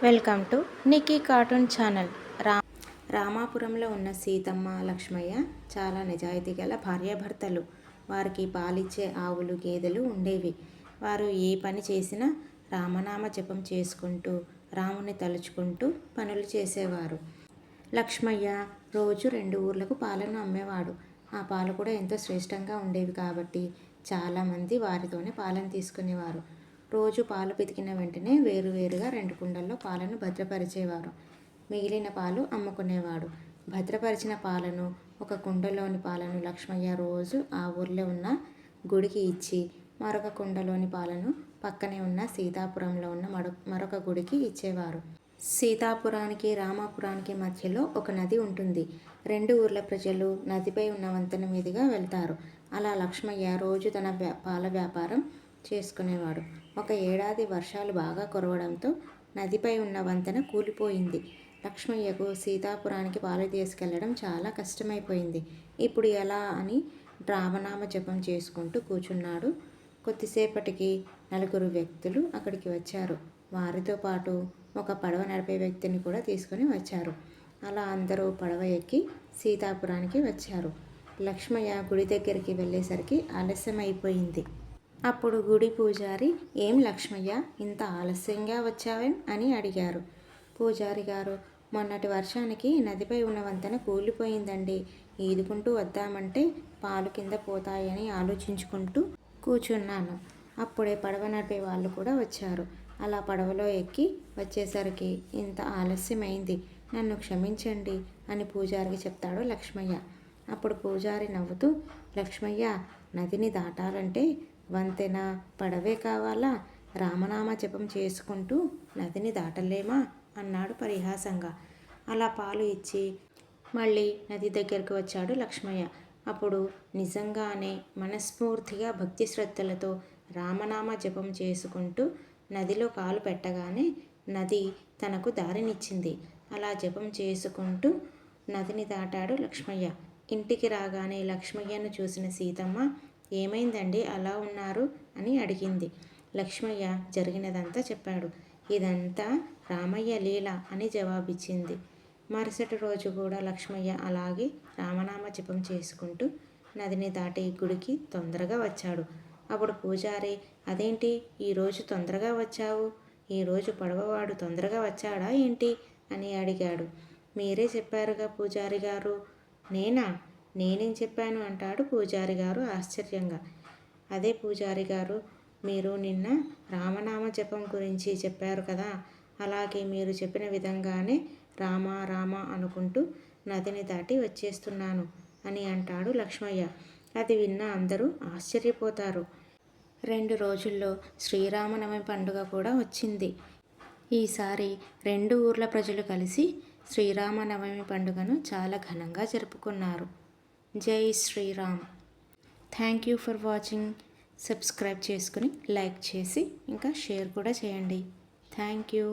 Welcome to Nikki cartoon channel. రామాపురంలో ఉన్న సీతమ్మ, లక్ష్మయ్య చాలా నిజాయితీ గల భార్యాభర్తలు. వారికి పాలిచ్చే ఆవులు, గేదెలు ఉండేవి. వారు ఏ పని చేసినా రామనామ జపం చేసుకుంటూ, రాముని తలుచుకుంటూ పనులు చేసేవారు. లక్ష్మయ్య రోజు 2 ఊర్లకు పాలను అమ్మేవాడు. ఆ పాలు కూడా ఎంతో శ్రేష్టంగా ఉండేవి కాబట్టి చాలామంది వారితోనే పాలను తీసుకునేవారు. రోజు పాలు పితికిన వెంటనే వేరువేరుగా 2 కుండల్లో పాలను భద్రపరిచేవారు. మిగిలిన పాలు అమ్ముకునేవాడు. భద్రపరిచిన పాలను, ఒక కుండలోని పాలను లక్ష్మయ్య రోజు ఆ ఊర్లో ఉన్న గుడికి ఇచ్చి, మరొక కుండలోని పాలను పక్కనే ఉన్న సీతాపురంలో ఉన్న మరొక గుడికి ఇచ్చేవారు. సీతాపురానికి, రామాపురానికి మధ్యలో ఒక నది ఉంటుంది. 2 ఊర్ల ప్రజలు నదిపై ఉన్న వంతెన మీదుగా వెళ్తారు. అలా లక్ష్మయ్య రోజు తన పాల వ్యాపారం చేసుకునేవాడు. ఒక ఏడాది వర్షాలు బాగా కురవడంతో నదిపై ఉన్న వంతెన కూలిపోయింది. లక్ష్మయ్యకు సీతాపురానికి పాలు తీసుకెళ్లడం చాలా కష్టమైపోయింది. ఇప్పుడు ఎలా అని రామనామ జపం చేసుకుంటూ కూర్చున్నాడు. కొద్దిసేపటికి 4 వ్యక్తులు అక్కడికి వచ్చారు. వారితో పాటు ఒక పడవ నడిపే వ్యక్తిని కూడా తీసుకుని వచ్చారు. అలా అందరూ పడవ ఎక్కి సీతాపురానికి వచ్చారు. లక్ష్మయ్య గుడి దగ్గరికి వెళ్ళేసరికి ఆలస్యమైపోయింది. అప్పుడు గుడి పూజారి, "ఏం లక్ష్మయ్య, ఇంత ఆలస్యంగా వచ్చావేం?" అని అడిగారు. పూజారి గారు, "మొన్నటి వర్షానికి నదిపై ఉన్న వంతెన కూలిపోయిందండి. ఈదుకుంటూ వద్దామంటే పాలు కింద పోతాయని ఆలోచించుకుంటూ కూర్చున్నాను. అప్పుడే పడవ నడిపే వాళ్ళు కూడా వచ్చారు. అలా పడవలో ఎక్కి వచ్చేసరికి ఇంత ఆలస్యమైంది. నన్ను క్షమించండి" అని పూజారికి చెప్తాడు లక్ష్మయ్య. అప్పుడు పూజారి నవ్వుతూ, "లక్ష్మయ్య, నదిని దాటాలంటే వంతెన, పడవే కావాలా? రామనామ జపం చేసుకుంటూ నదిని దాటలేమా?" అన్నాడు పరిహాసంగా. అలా పాలు ఇచ్చి మళ్ళీ నది దగ్గరకు వచ్చాడు లక్ష్మయ్య. అప్పుడు నిజంగానే మనస్ఫూర్తిగా భక్తి శ్రద్ధలతో రామనామ జపం చేసుకుంటూ నదిలో కాలు పెట్టగానే నది తనకు దారినిచ్చింది. అలా జపం చేసుకుంటూ నదిని దాటాడు లక్ష్మయ్య. ఇంటికి రాగానే లక్ష్మయ్యను చూసిన సీతమ్మ, "ఏమైందండి అలా ఉన్నారు?" అని అడిగింది. లక్ష్మయ్య జరిగినదంతా చెప్పాడు. "ఇదంతా రామయ్య లీల" అని జవాబిచ్చింది. మరుసటి రోజు కూడా లక్ష్మయ్య అలాగే రామనామ జపం చేసుకుంటూ నదిని దాటి గుడికి తొందరగా వచ్చాడు. అప్పుడు పూజారి, "అదేంటి ఈరోజు తొందరగా వచ్చావు? ఈరోజు పడవవాడు తొందరగా వచ్చాడా ఏంటి?" అని అడిగాడు. "మీరే చెప్పారుగా పూజారి గారు." "నేనా? నేనేం చెప్పాను?" అంటాడు పూజారి గారు ఆశ్చర్యంగా. "అదే పూజారి గారు, మీరు నిన్న రామనామ జపం గురించి చెప్పారు కదా, అలాగే మీరు చెప్పిన విధంగానే రామ రామ అనుకుంటూ నదిని దాటి వచ్చేస్తున్నాను" అని అంటాడు లక్ష్మయ్య. అది విన్న అందరూ ఆశ్చర్యపోతారు. 2 రోజుల్లో శ్రీరామనవమి పండుగ కూడా వచ్చింది. ఈసారి 2 ఊర్ల ప్రజలు కలిసి శ్రీరామనవమి పండుగను చాలా ఘనంగా జరుపుకున్నారు. జై Shriram. Thank you for watching. Subscribe చేసుకుని లైక్ చేసి ఇంకా షేర్ కూడా చేయండి. Thank you.